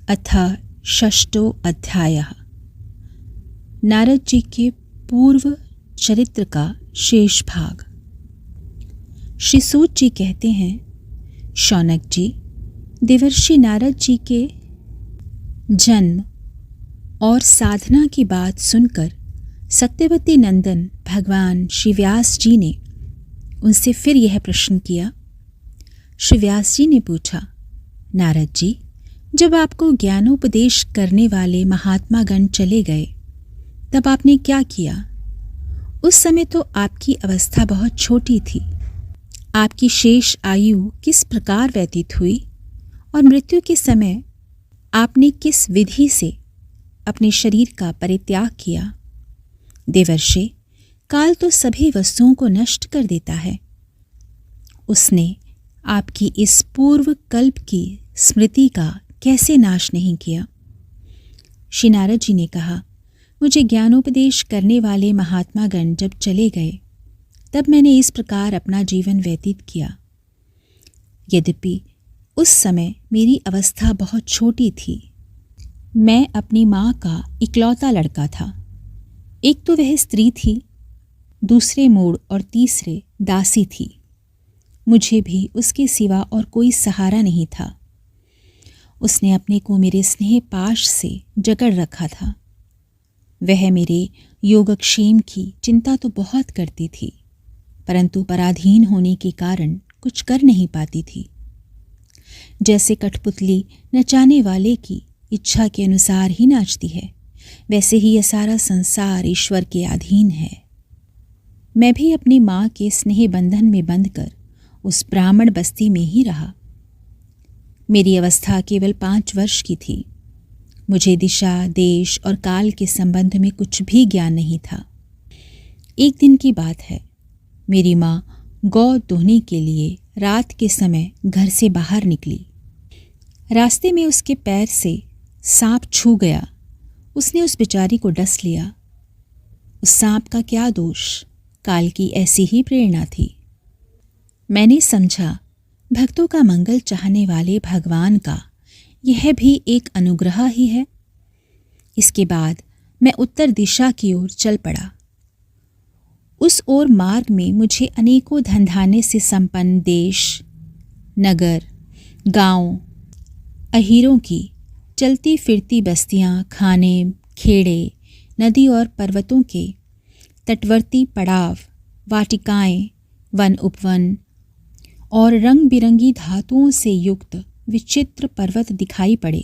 अथ षष्ठो अध्यायः। नारद जी के पूर्व चरित्र का शेष भाग। श्री सूत जी कहते हैं, शौनक जी, देवर्षि नारद जी के जन्म और साधना की बात सुनकर सत्यवती नंदन भगवान श्री व्यास जी ने उनसे फिर यह प्रश्न किया। श्री व्यास जी ने पूछा, नारद जी, जब आपको ज्ञानोपदेश करने वाले महात्मा गण चले गए तब आपने क्या किया? उस समय तो आपकी अवस्था बहुत छोटी थी। आपकी शेष आयु किस प्रकार व्यतीत हुई और मृत्यु के समय आपने किस विधि से अपने शरीर का परित्याग किया? देवर्षि, काल तो सभी वस्तुओं को नष्ट कर देता है। उसने आपकी इस पूर्व कल्प की स्मृति का कैसे नाश नहीं किया? श्री नारद जी ने कहा, मुझे ज्ञानोपदेश करने वाले महात्मा गण जब चले गए तब मैंने इस प्रकार अपना जीवन व्यतीत किया। यद्यपि उस समय मेरी अवस्था बहुत छोटी थी। मैं अपनी माँ का इकलौता लड़का था। एक तो वह स्त्री थी, दूसरे मूढ़ और तीसरे दासी थी। मुझे भी उसके सिवा और कोई सहारा नहीं था। उसने अपने को मेरे स्नेह पाश से जकड़ रखा था। वह मेरे योगक्षेम की चिंता तो बहुत करती थी, परंतु पराधीन होने के कारण कुछ कर नहीं पाती थी। जैसे कठपुतली नचाने वाले की इच्छा के अनुसार ही नाचती है, वैसे ही यह सारा संसार ईश्वर के अधीन है। मैं भी अपनी माँ के स्नेह बंधन में बंधकर उस ब्राह्मण बस्ती में ही रहा। मेरी अवस्था केवल 5 वर्ष की थी। मुझे दिशा, देश और काल के संबंध में कुछ भी ज्ञान नहीं था। एक दिन की बात है, मेरी माँ गौ दोहने के लिए रात के समय घर से बाहर निकली। रास्ते में उसके पैर से सांप छू गया। उसने उस बेचारी को डस लिया। उस सांप का क्या दोष, काल की ऐसी ही प्रेरणा थी। मैंने समझा, भक्तों का मंगल चाहने वाले भगवान का यह भी एक अनुग्रह ही है। इसके बाद मैं उत्तर दिशा की ओर चल पड़ा। उस ओर मार्ग में मुझे अनेकों धनधान्य से संपन्न देश, नगर, गांव, अहीरों की चलती फिरती बस्तियां, खाने, खेड़े, नदी और पर्वतों के तटवर्ती पड़ाव, वाटिकाएं, वन उपवन और रंग बिरंगी धातुओं से युक्त विचित्र पर्वत दिखाई पड़े।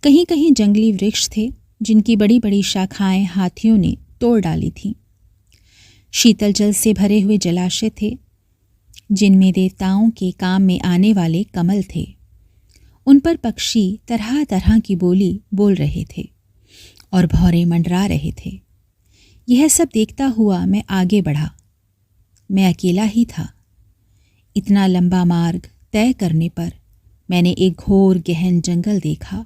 कहीं कहीं जंगली वृक्ष थे जिनकी बड़ी बड़ी शाखाएं हाथियों ने तोड़ डाली थीं। शीतल जल से भरे हुए जलाशय थे जिनमें देवताओं के काम में आने वाले कमल थे। उन पर पक्षी तरह तरह की बोली बोल रहे थे और भौरे मंडरा रहे थे। यह सब देखता हुआ मैं आगे बढ़ा। मैं अकेला ही था। इतना लंबा मार्ग तय करने पर मैंने एक घोर गहन जंगल देखा।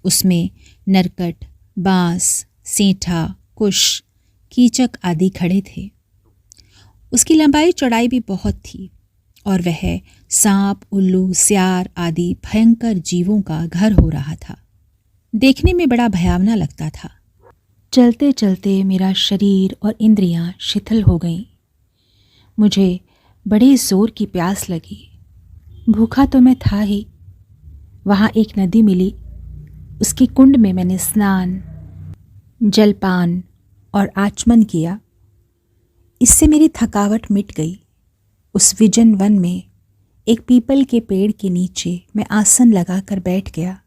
उसमें नरकट, बांस, सेंठा, कुश, कीचक आदि खड़े थे। उसकी लंबाई चौड़ाई भी बहुत थी और वह सांप, उल्लू, सियार आदि भयंकर जीवों का घर हो रहा था। देखने में बड़ा भयावना लगता था। चलते चलते मेरा शरीर और इंद्रियां शिथिल हो गईं। मुझे बड़े जोर की प्यास लगी। भूखा तो मैं था ही। वहाँ एक नदी मिली। उसके कुंड में मैंने स्नान, जलपान और आचमन किया। इससे मेरी थकावट मिट गई। उस विजन वन में एक पीपल के पेड़ के नीचे मैं आसन लगाकर बैठ गया।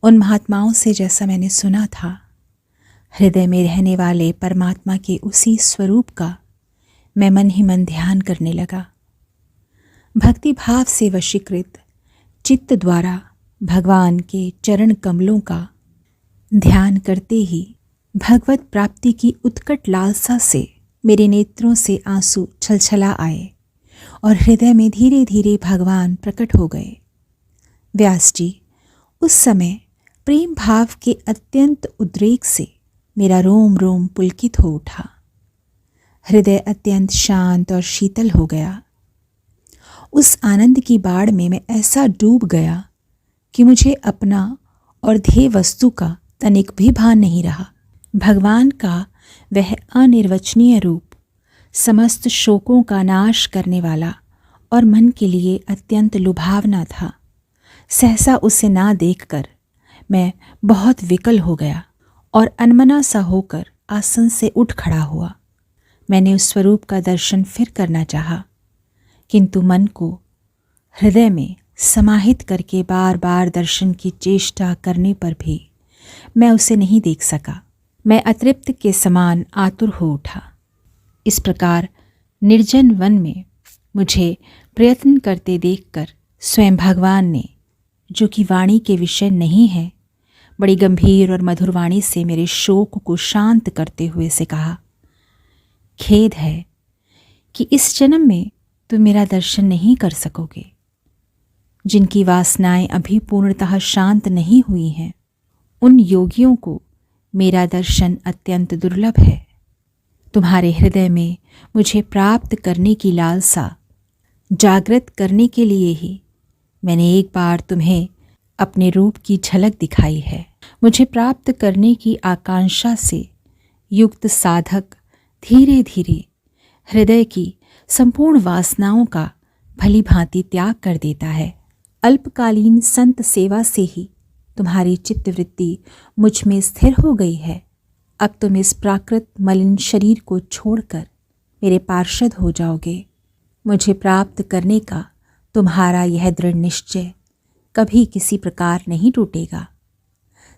उन महात्माओं से जैसा मैंने सुना था, हृदय में रहने वाले परमात्मा के उसी स्वरूप का मैं मन ही मन ध्यान करने लगा। भक्ति भाव से वशीकृत चित्त द्वारा भगवान के चरण कमलों का ध्यान करते ही भगवत प्राप्ति की उत्कट लालसा से मेरे नेत्रों से आंसू छलछला आए और हृदय में धीरे धीरे भगवान प्रकट हो गए। व्यास जी, उस समय प्रेम भाव के अत्यंत उद्रेक से मेरा रोम रोम पुलकित हो उठा। हृदय अत्यंत शांत और शीतल हो गया। उस आनंद की बाढ़ में मैं ऐसा डूब गया कि मुझे अपना और ध्येय वस्तु का तनिक भी भान नहीं रहा। भगवान का वह अनिर्वचनीय रूप समस्त शोकों का नाश करने वाला और मन के लिए अत्यंत लुभावना था। सहसा उसे ना देखकर मैं बहुत विकल हो गया और अनमना सा होकर आसन से उठ खड़ा हुआ। मैंने उस स्वरूप का दर्शन फिर करना चाहा, किंतु मन को हृदय में समाहित करके बार बार दर्शन की चेष्टा करने पर भी मैं उसे नहीं देख सका। मैं अतृप्त के समान आतुर हो उठा। इस प्रकार निर्जन वन में मुझे प्रयत्न करते देखकर स्वयं भगवान ने, जो कि वाणी के विषय नहीं है, बड़ी गंभीर और मधुर वाणी से मेरे शोक को शांत करते हुए से कहा, खेद है कि इस जन्म में तुम मेरा दर्शन नहीं कर सकोगे। जिनकी वासनाएं अभी पूर्णतः शांत नहीं हुई हैं, उन योगियों को मेरा दर्शन अत्यंत दुर्लभ है। तुम्हारे हृदय में मुझे प्राप्त करने की लालसा जागृत करने के लिए ही मैंने एक बार तुम्हें अपने रूप की झलक दिखाई है। मुझे प्राप्त करने की आकांक्षा से युक्त साधक धीरे धीरे हृदय की संपूर्ण वासनाओं का भली भांति त्याग कर देता है। अल्पकालीन संत सेवा से ही तुम्हारी चित्तवृत्ति मुझ में स्थिर हो गई है। अब तुम इस प्राकृत मलिन शरीर को छोड़कर मेरे पार्षद हो जाओगे। मुझे प्राप्त करने का तुम्हारा यह दृढ़ निश्चय कभी किसी प्रकार नहीं टूटेगा।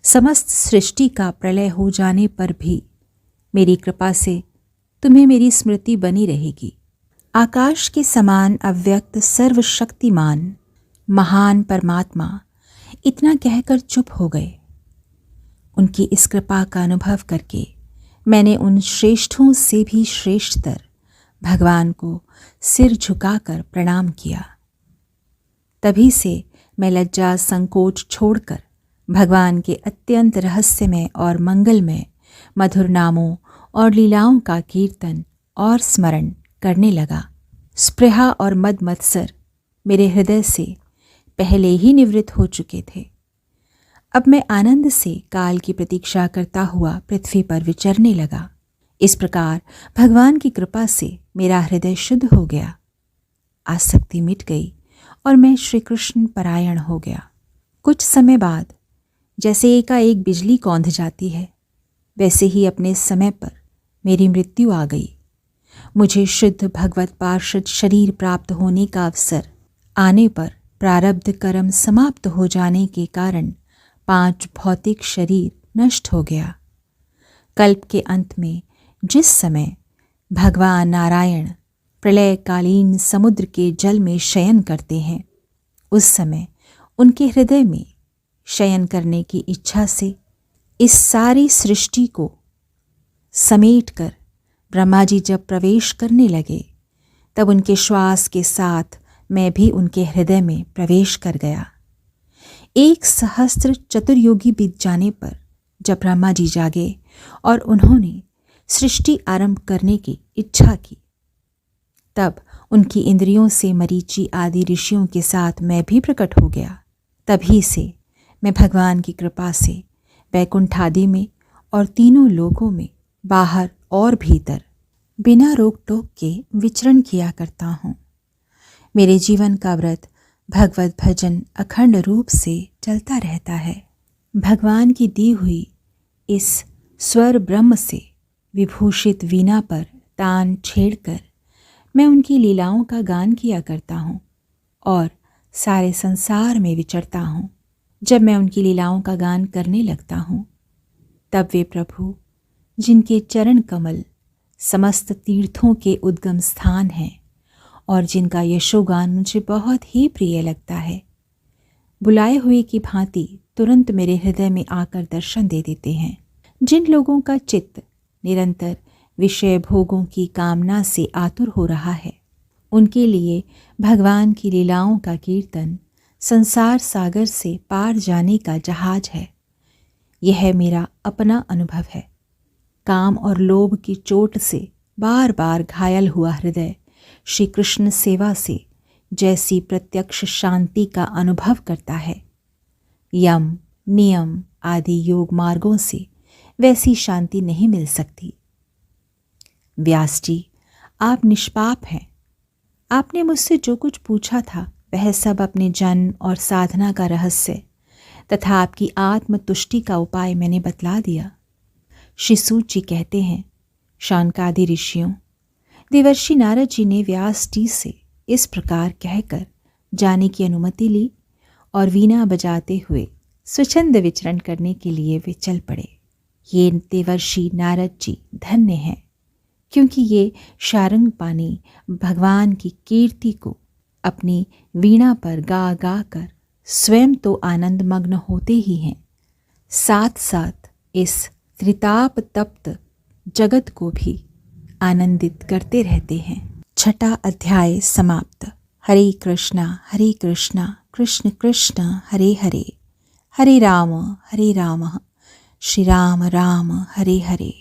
समस्त सृष्टि का प्रलय हो जाने पर भी मेरी कृपा से तुम्हें मेरी स्मृति बनी रहेगी। आकाश के समान अव्यक्त सर्वशक्तिमान महान परमात्मा इतना कहकर चुप हो गए। उनकी इस कृपा का अनुभव करके मैंने उन श्रेष्ठों से भी श्रेष्ठतर भगवान को सिर झुकाकर प्रणाम किया। तभी से मैं लज्जा संकोच छोड़कर भगवान के अत्यंत रहस्यमय और मंगलमय मधुर नामों और लीलाओं का कीर्तन और स्मरण करने लगा। स्पृहा और मद मत्सर मेरे हृदय से पहले ही निवृत्त हो चुके थे। अब मैं आनंद से काल की प्रतीक्षा करता हुआ पृथ्वी पर विचरने लगा। इस प्रकार भगवान की कृपा से मेरा हृदय शुद्ध हो गया, आसक्ति मिट गई और मैं श्री कृष्ण परायण हो गया। कुछ समय बाद जैसे एकाएक बिजली कौंध जाती है, वैसे ही अपने समय पर मेरी मृत्यु आ गई। मुझे शुद्ध भगवत पार्षद शरीर प्राप्त होने का अवसर आने पर प्रारब्ध कर्म समाप्त हो जाने के कारण 5 भौतिक शरीर नष्ट हो गया। कल्प के अंत में जिस समय भगवान नारायण प्रलयकालीन समुद्र के जल में शयन करते हैं, उस समय उनके हृदय में शयन करने की इच्छा से इस सारी सृष्टि को समेटकर ब्रह्मा जी जब प्रवेश करने लगे, तब उनके श्वास के साथ मैं भी उनके हृदय में प्रवेश कर गया। 1 सहस्त्र चतुर्युगी बीत जाने पर जब ब्रह्मा जी जागे और उन्होंने सृष्टि आरंभ करने की इच्छा की, तब उनकी इंद्रियों से मरीचि आदि ऋषियों के साथ मैं भी प्रकट हो गया। तभी से मैं भगवान की कृपा से वैकुंठ आदि में और तीनों लोकों में बाहर और भीतर बिना रोक टोक के विचरण किया करता हूँ। मेरे जीवन का व्रत भगवत भजन अखंड रूप से चलता रहता है। भगवान की दी हुई इस स्वर ब्रह्म से विभूषित वीणा पर तान छेड़कर मैं उनकी लीलाओं का गान किया करता हूँ और सारे संसार में विचरता हूँ। जब मैं उनकी लीलाओं का गान करने लगता हूँ, तब वे प्रभु, जिनके चरण कमल समस्त तीर्थों के उद्गम स्थान हैं और जिनका यशोगान मुझे बहुत ही प्रिय लगता है, बुलाए हुए की भांति तुरंत मेरे हृदय में आकर दर्शन दे देते हैं। जिन लोगों का चित्त निरंतर विषय भोगों की कामना से आतुर हो रहा है, उनके लिए भगवान की लीलाओं का कीर्तन संसार सागर से पार जाने का जहाज है। यह मेरा अपना अनुभव है। काम और लोभ की चोट से बार बार घायल हुआ हृदय श्री कृष्ण सेवा से जैसी प्रत्यक्ष शांति का अनुभव करता है, यम, नियम आदि योग मार्गों से वैसी शांति नहीं मिल सकती। व्यास जी, आप निष्पाप हैं। आपने मुझसे जो कुछ पूछा था वह सब अपने जन्म और साधना का रहस्य तथा आपकी आत्मतुष्टि का उपाय मैंने बतला दिया। श्री सूत जी कहते हैं, शौनकादि ऋषियों, देवर्षि नारद जी ने व्यास जी से इस प्रकार कहकर जाने की अनुमति ली और वीणा बजाते हुए स्वच्छंद विचरण करने के लिए वे चल पड़े। ये देवर्षि नारद जी धन्य हैं, क्योंकि ये शारंग पानी भगवान की कीर्ति को अपनी वीणा पर गा गा कर स्वयं तो आनंद मग्न होते ही हैं, साथ साथ इस त्रिताप तप्त जगत को भी आनंदित करते रहते हैं। 6वां अध्याय समाप्त। हरे कृष्णा कृष्ण कृष्ण हरे हरे, हरे राम श्री राम राम हरे हरे।